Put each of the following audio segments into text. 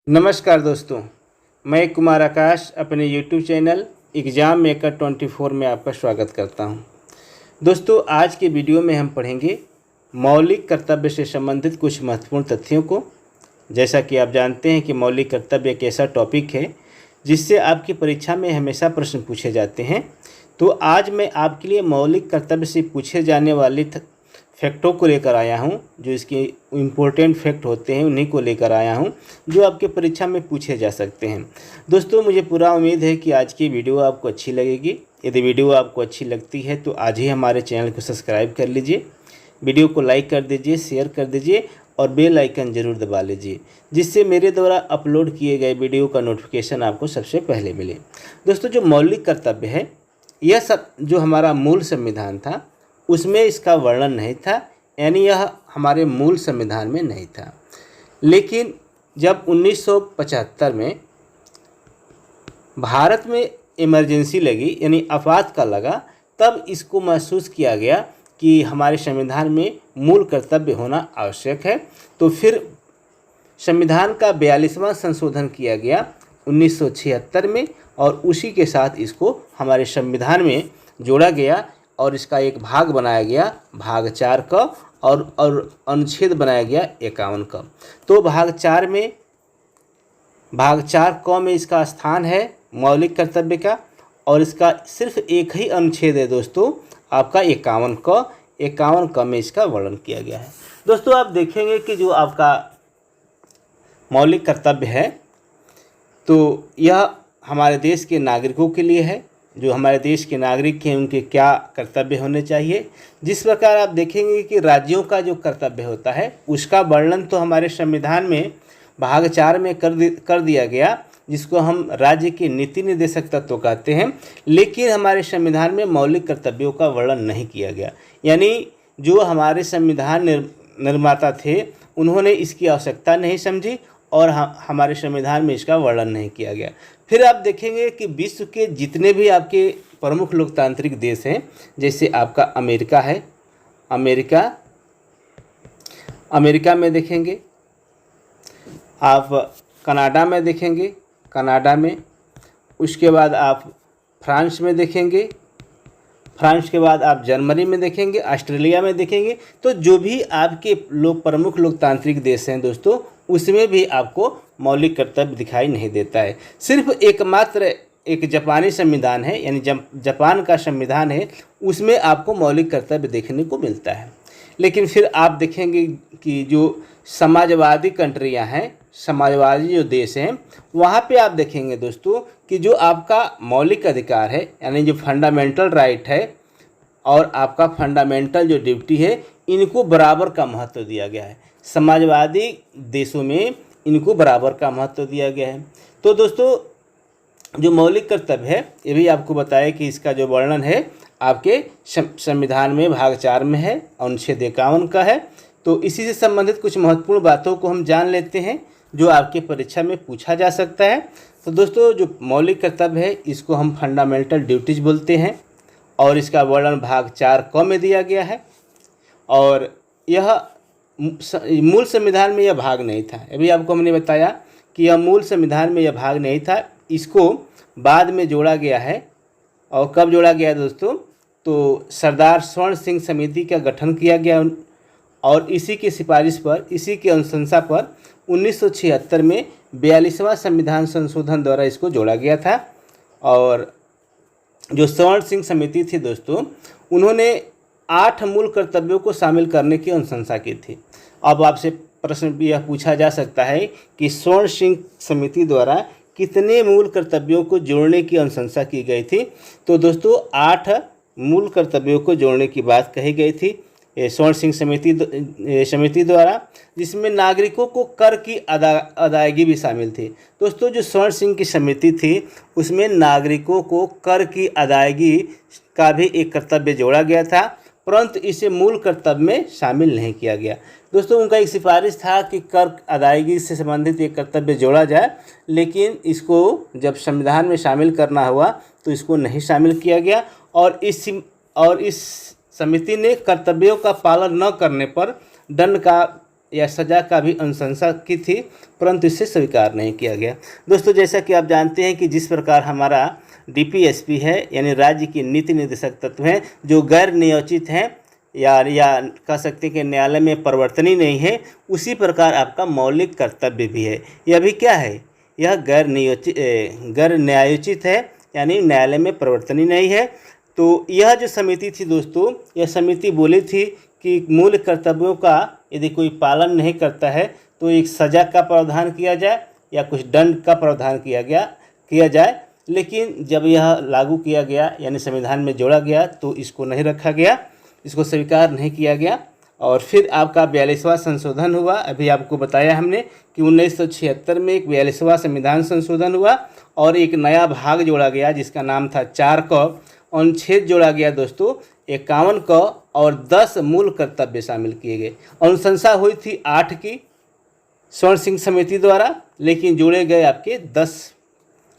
नमस्कार दोस्तों, मैं कुमार आकाश अपने YouTube चैनल एग्ज़ाम मेकर 24 में आपका स्वागत करता हूं। दोस्तों, आज के वीडियो में हम पढ़ेंगे मौलिक कर्तव्य से संबंधित कुछ महत्वपूर्ण तथ्यों को। जैसा कि आप जानते हैं कि मौलिक कर्तव्य एक ऐसा टॉपिक है जिससे आपकी परीक्षा में हमेशा प्रश्न पूछे जाते हैं। तो आज मैं आपके लिए मौलिक कर्तव्य से पूछे जाने वाले फैक्टों को लेकर आया हूं, जो इसके इम्पोर्टेंट फैक्ट होते हैं उन्हीं को लेकर आया हूं, जो आपके परीक्षा में पूछे जा सकते हैं। दोस्तों, मुझे पूरा उम्मीद है कि आज की वीडियो आपको अच्छी लगेगी। यदि वीडियो आपको अच्छी लगती है तो आज ही हमारे चैनल को सब्सक्राइब कर लीजिए, वीडियो को लाइक कर दीजिए, शेयर कर दीजिए और बेल आइकन ज़रूर दबा लीजिए, जिससे मेरे द्वारा अपलोड किए गए वीडियो का नोटिफिकेशन आपको सबसे पहले मिले। दोस्तों, जो मौलिक कर्तव्य है, यह सब जो हमारा मूल संविधान था उसमें इसका वर्णन नहीं था, यानी यह हमारे मूल संविधान में नहीं था। लेकिन जब 1975 में भारत में इमरजेंसी लगी, यानी आपातकाल लगा, तब इसको महसूस किया गया कि हमारे संविधान में मूल कर्तव्य होना आवश्यक है। तो फिर संविधान का 42वां संशोधन किया गया 1976 में और उसी के साथ इसको हमारे संविधान में जोड़ा गया और इसका एक भाग बनाया गया, भाग 4 का, और अनुच्छेद बनाया गया 51 का। तो भाग 4 क में इसका स्थान है मौलिक कर्तव्य का, और इसका सिर्फ एक ही अनुच्छेद है दोस्तों, आपका 51 क में इसका वर्णन किया गया है। दोस्तों, आप देखेंगे कि जो आपका मौलिक कर्तव्य है तो यह हमारे देश के नागरिकों के लिए है। जो हमारे देश के नागरिक हैं उनके क्या कर्तव्य होने चाहिए। जिस प्रकार आप देखेंगे कि राज्यों का जो कर्तव्य होता है उसका वर्णन तो हमारे संविधान में भाग 4 में कर दिया गया, जिसको हम राज्य के नीति निर्देशक तत्व कहते हैं। लेकिन हमारे संविधान में मौलिक कर्तव्यों का वर्णन नहीं किया गया, यानी जो हमारे संविधान निर्माता थे उन्होंने इसकी आवश्यकता नहीं समझी और हमारे संविधान में इसका वर्णन नहीं किया गया। फिर आप देखेंगे कि विश्व के जितने भी आपके प्रमुख लोकतांत्रिक देश हैं, जैसे आपका अमेरिका है, अमेरिका में देखेंगे, आप कनाडा में देखेंगे, कनाडा में, उसके बाद आप फ्रांस में देखेंगे, फ्रांस के बाद आप जर्मनी में देखेंगे, ऑस्ट्रेलिया में देखेंगे। तो जो भी आपके प्रमुख लोकतांत्रिक देश हैं दोस्तों, उसमें भी आपको मौलिक कर्तव्य दिखाई नहीं देता है। सिर्फ एकमात्र एक जापानी संविधान है, यानी जापान का संविधान है, उसमें आपको मौलिक कर्तव्य देखने को मिलता है। लेकिन फिर आप देखेंगे कि जो समाजवादी कंट्रियां हैं, समाजवादी जो देश हैं, वहाँ पे आप देखेंगे दोस्तों कि जो आपका मौलिक अधिकार है, यानी जो फंडामेंटल राइट है और आपका फंडामेंटल जो ड्यूटी है, इनको बराबर का महत्व दिया गया है। समाजवादी देशों में इनको बराबर का महत्व दिया गया है। तो दोस्तों, जो मौलिक कर्तव्य है, ये भी आपको बताया कि इसका जो वर्णन है आपके संविधान में भाग 4 में है, अनुच्छेद 51 का है। तो इसी से संबंधित कुछ महत्वपूर्ण बातों को हम जान लेते हैं जो आपके परीक्षा में पूछा जा सकता है। तो दोस्तों, जो मौलिक कर्तव्य है इसको हम फंडामेंटल ड्यूटीज बोलते हैं और इसका वर्णन भाग 4 क में दिया गया है। और यह मूल संविधान में यह भाग नहीं था। अभी आपको हमने बताया कि यह मूल संविधान में यह भाग नहीं था, इसको बाद में जोड़ा गया है। और कब जोड़ा गया दोस्तों? तो सरदार स्वर्ण सिंह समिति का गठन किया गया और इसी की सिफारिश पर, इसी की अनुशंसा पर 1976 में 42वां संविधान संशोधन द्वारा इसको जोड़ा गया था। और जो स्वर्ण सिंह समिति थी दोस्तों, उन्होंने 8 मूल कर्तव्यों को शामिल करने की अनुशंसा की थी। अब आपसे प्रश्न यह पूछा जा सकता है कि स्वर्ण सिंह समिति द्वारा कितने मूल कर्तव्यों को जोड़ने की अनुशंसा की गई थी? तो दोस्तों, 8 मूल कर्तव्यों को जोड़ने की बात कही गई थी स्वर्ण सिंह समिति द्वारा, जिसमें नागरिकों को कर की अदायगी भी शामिल थी। दोस्तों, जो स्वर्ण सिंह की समिति थी उसमें नागरिकों को कर की अदायगी का भी एक कर्तव्य जोड़ा गया था, परंतु इसे मूल कर्तव्य में शामिल नहीं किया गया। दोस्तों, उनका एक सिफारिश था कि कर अदायगी से संबंधित एक कर्तव्य जोड़ा जाए, लेकिन इसको जब संविधान में शामिल करना हुआ तो इसको नहीं शामिल किया गया। और इस समिति ने कर्तव्यों का पालन न करने पर दंड का या सज़ा का भी अनुशंसा की थी, परंतु इसे स्वीकार नहीं किया गया। दोस्तों, जैसा कि आप जानते हैं कि जिस प्रकार हमारा डीपीएसपी है, यानी राज्य की नीति निर्देशक तत्व हैं, जो गैर नियोजित हैं या कह सकते हैं कि न्यायालय में परिवर्तनीय नहीं है, उसी प्रकार आपका मौलिक कर्तव्य भी है। यह भी क्या है? यह गैर न्यायोचित है, यानी न्यायालय में परिवर्तनीय नहीं है। तो यह जो समिति थी दोस्तों, यह समिति बोली थी कि मूल कर्तव्यों का यदि कोई पालन नहीं करता है तो एक सज़ा का प्रावधान किया जाए या कुछ दंड का प्रावधान किया जाए। लेकिन जब यह लागू किया गया, यानी संविधान में जोड़ा गया, तो इसको नहीं रखा गया, इसको स्वीकार नहीं किया गया। और फिर आपका 42वां संशोधन हुआ। अभी आपको बताया हमने कि 1976 में एक 42वां संविधान संशोधन हुआ और एक नया भाग जोड़ा गया जिसका नाम था 4 क। अनुच्छेद जोड़ा गया दोस्तों 51 क और 10 मूल कर्तव्य शामिल किए गए। अनुशंसा हुई थी 8 की स्वर्ण सिंह समिति द्वारा, लेकिन जोड़े गए आपके 10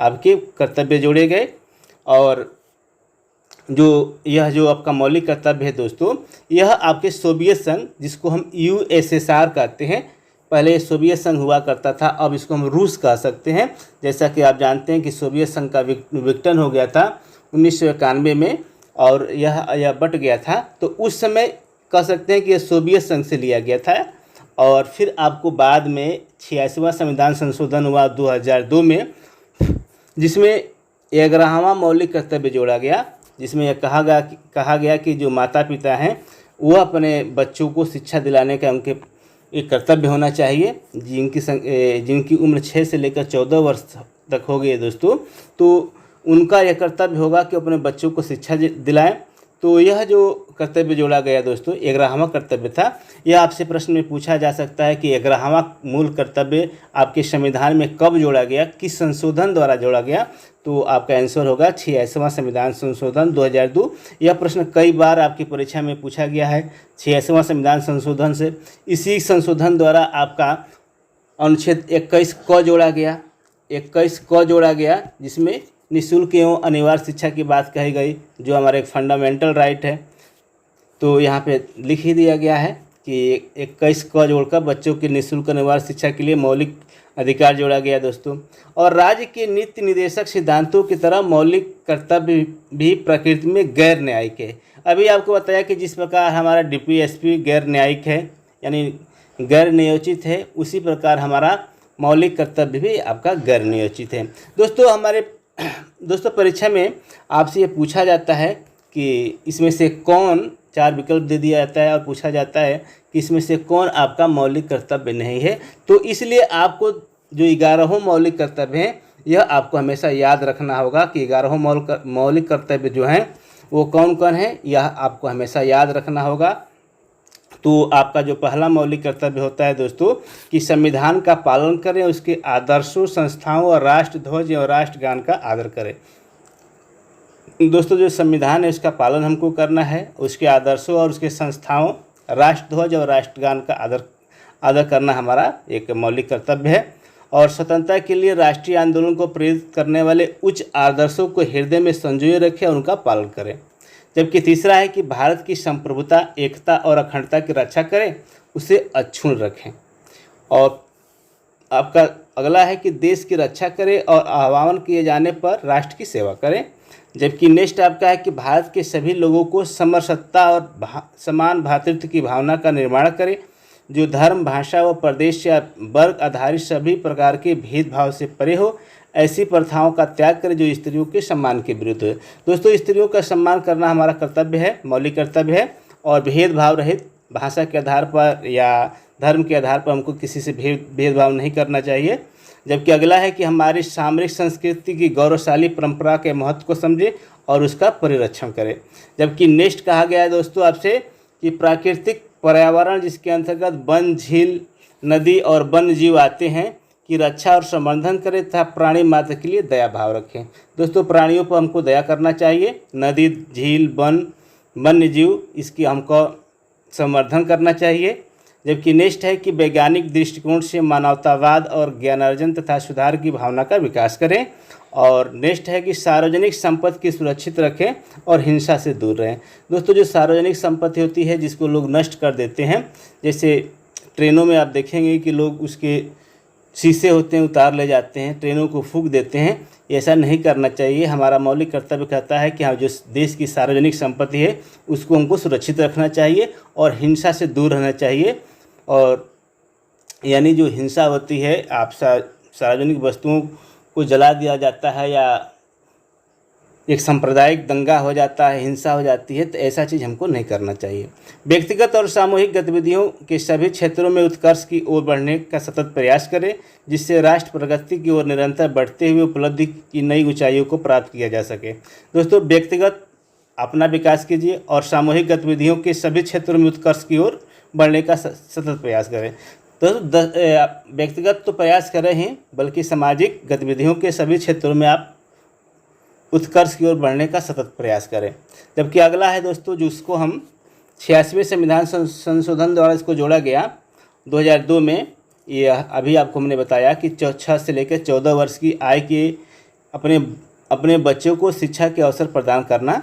आपके कर्तव्य जोड़े गए। और यह जो आपका मौलिक कर्तव्य है दोस्तों, यह आपके सोवियत संघ, जिसको हम यूएसएसआर कहते हैं, पहले सोवियत संघ हुआ करता था, अब इसको हम रूस कह सकते हैं। जैसा कि आप जानते हैं कि सोवियत संघ का विघटन हो गया था 1991 में और यह बट गया था, तो उस समय कह सकते हैं कि यह सोवियत संघ से लिया गया था। और फिर आपको बाद में 86वां संविधान संशोधन हुआ 2002 में, जिसमें 11वां मौलिक कर्तव्य जोड़ा गया, जिसमें यह कहा गया कि जो माता पिता हैं वह अपने बच्चों को शिक्षा दिलाने का उनके एक कर्तव्य होना चाहिए। जिनकी उम्र 6 से लेकर 14 वर्ष तक हो गई है दोस्तों, तो उनका यह कर्तव्य होगा कि अपने बच्चों को शिक्षा दिलाएं। तो यह जो कर्तव्य जोड़ा गया दोस्तों 11वां कर्तव्य था। यह आपसे प्रश्न में पूछा जा सकता है कि 11वां मूल कर्तव्य आपके संविधान में कब जोड़ा गया, किस संशोधन द्वारा जोड़ा गया? तो आपका आंसर होगा 86वां संविधान संशोधन 2002। यह प्रश्न कई बार आपकी परीक्षा में पूछा गया है 86वां संविधान संशोधन से। इसी संशोधन द्वारा आपका अनुच्छेद 21 क जोड़ा गया, जिसमें निःशुल्क एवं अनिवार्य शिक्षा की बात कही गई, जो हमारा एक फंडामेंटल राइट है। तो यहाँ पे लिख ही दिया गया है कि 21 क जोड़कर बच्चों की निःशुल्क अनिवार्य शिक्षा के लिए मौलिक अधिकार जोड़ा गया दोस्तों। और राज्य के नीति निर्देशक सिद्धांतों की तरह मौलिक कर्तव्य भी प्रकृति में गैर न्यायिक है। अभी आपको बताया कि जिस प्रकार हमारा डीपीएसपी गैर न्यायिक है, यानी गैर नियोजित है, उसी प्रकार हमारा मौलिक कर्तव्य भी आपका गैर नियोजित है। दोस्तों परीक्षा में आपसे ये पूछा जाता है कि इसमें से कौन, 4 विकल्प दे दिया जाता है और पूछा जाता है कि इसमें से कौन आपका मौलिक कर्तव्य नहीं है। तो इसलिए आपको जो 11 मौलिक कर्तव्य हैं, यह आपको हमेशा याद रखना होगा कि 11 मौलिक कर्तव्य जो हैं वो कौन कौन है, यह आपको हमेशा याद रखना होगा। तो आपका जो पहला मौलिक कर्तव्य होता है दोस्तों कि संविधान का पालन करें, उसके आदर्शों, संस्थाओं और राष्ट्र ध्वज और राष्ट्रगान का आदर करें। दोस्तों जो संविधान है उसका पालन हमको करना है, उसके आदर्शों और उसके संस्थाओं, राष्ट्र ध्वज और राष्ट्रगान का आदर करना हमारा एक मौलिक कर्तव्य है। और स्वतंत्रता के लिए राष्ट्रीय आंदोलन को प्रेरित करने वाले उच्च आदर्शों को हृदय में संजोए रखें और उनका पालन करें। जबकि तीसरा है कि भारत की संप्रभुता, एकता और अखंडता की रक्षा करें, उसे अक्षुण्ण रखें। और आपका अगला है कि देश की रक्षा करें और आह्वान किए जाने पर राष्ट्र की सेवा करें। जबकि नेक्स्ट आपका है कि भारत के सभी लोगों को समरसत्ता और समान भ्रातृत्व की भावना का निर्माण करें, जो धर्म, भाषा व प्रदेश या वर्ग आधारित सभी प्रकार के भेदभाव से परे हो। ऐसी प्रथाओं का त्याग करें जो स्त्रियों के सम्मान के विरुद्ध है। दोस्तों स्त्रियों का सम्मान करना हमारा कर्तव्य है, मौलिक कर्तव्य है। और भेदभाव रहित, भाषा के आधार पर या धर्म के आधार पर हमको किसी से भेदभाव नहीं करना चाहिए। जबकि अगला है कि हमारी सामरिक संस्कृति की गौरवशाली परंपरा के महत्व को समझें और उसका परिरक्षण करें। जबकि नेक्स्ट कहा गया है दोस्तों आपसे कि प्राकृतिक पर्यावरण, जिसके अंतर्गत वन, झील, नदी और वन्य जीव आते हैं, की रक्षा और संवर्धन करें तथा प्राणी मात्र के लिए दया भाव रखें। दोस्तों प्राणियों पर हमको दया करना चाहिए। नदी, झील, वन, वन्य जीव, इसकी हमको संवर्धन करना चाहिए। जबकि नेक्स्ट है कि वैज्ञानिक दृष्टिकोण से मानवतावाद और ज्ञानार्जन तथा सुधार की भावना का विकास करें। और नेक्स्ट है कि सार्वजनिक संपत्ति की सुरक्षित रखें और हिंसा से दूर रहें। दोस्तों जो सार्वजनिक संपत्ति होती है जिसको लोग नष्ट कर देते हैं, जैसे ट्रेनों में आप देखेंगे कि लोग उसके शीशे होते हैं उतार ले जाते हैं, ट्रेनों को फूंक देते हैं। ऐसा नहीं करना चाहिए। हमारा मौलिक कर्तव्य कहता है कि हाँ, जो देश की सार्वजनिक संपत्ति है उसको हमको सुरक्षित रखना चाहिए और हिंसा से दूर रहना चाहिए। और यानी जो हिंसा होती है, आप सार्वजनिक वस्तुओं को जला दिया जाता है या एक सांप्रदायिक दंगा हो जाता है, हिंसा हो जाती है, तो ऐसा चीज़ हमको नहीं करना चाहिए। व्यक्तिगत और सामूहिक गतिविधियों के सभी क्षेत्रों में उत्कर्ष की ओर बढ़ने का सतत प्रयास करें, जिससे राष्ट्र प्रगति की ओर निरंतर बढ़ते हुए उपलब्धि की नई ऊंचाइयों को प्राप्त किया जा सके। दोस्तों, व्यक्तिगत अपना विकास कीजिए और सामूहिक गतिविधियों के सभी क्षेत्रों में उत्कर्ष की ओर बढ़ने का सतत प्रयास करें। तो व्यक्तिगत तो प्रयास कर रहे हैं, बल्कि सामाजिक गतिविधियों के सभी क्षेत्रों में आप उत्कर्ष की ओर बढ़ने का सतत प्रयास करें। जबकि अगला है दोस्तों, जिसको हम 86वें संविधान संशोधन द्वारा इसको जोड़ा गया 2002 में। ये अभी आपको हमने बताया कि 6 से लेकर 14 वर्ष की आयु के अपने बच्चों को शिक्षा के अवसर प्रदान करना,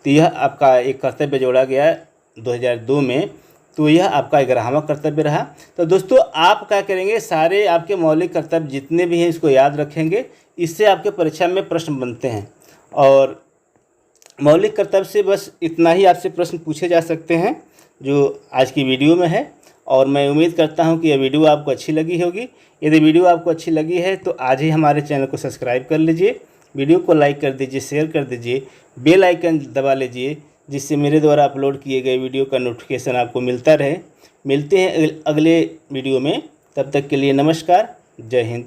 तो यह आपका एक कर्तव्य जोड़ा गया 2002 में। तो यह आपका 11वां कर्तव्य रहा। तो दोस्तों, आप क्या करेंगे, सारे आपके मौलिक कर्तव्य जितने भी हैं इसको याद रखेंगे। इससे आपके परीक्षा में प्रश्न बनते हैं और मौलिक कर्तव्य से बस इतना ही आपसे प्रश्न पूछे जा सकते हैं जो आज की वीडियो में है। और मैं उम्मीद करता हूं कि यह वीडियो आपको अच्छी लगी होगी। यदि वीडियो आपको अच्छी लगी है तो आज ही हमारे चैनल को सब्सक्राइब कर लीजिए, वीडियो को लाइक कर दीजिए, शेयर कर दीजिए, बेल आइकन दबा लीजिए, जिससे मेरे द्वारा अपलोड किए गए वीडियो का नोटिफिकेशन आपको मिलता रहे। मिलते हैं अगले वीडियो में, तब तक के लिए नमस्कार, जय हिंद।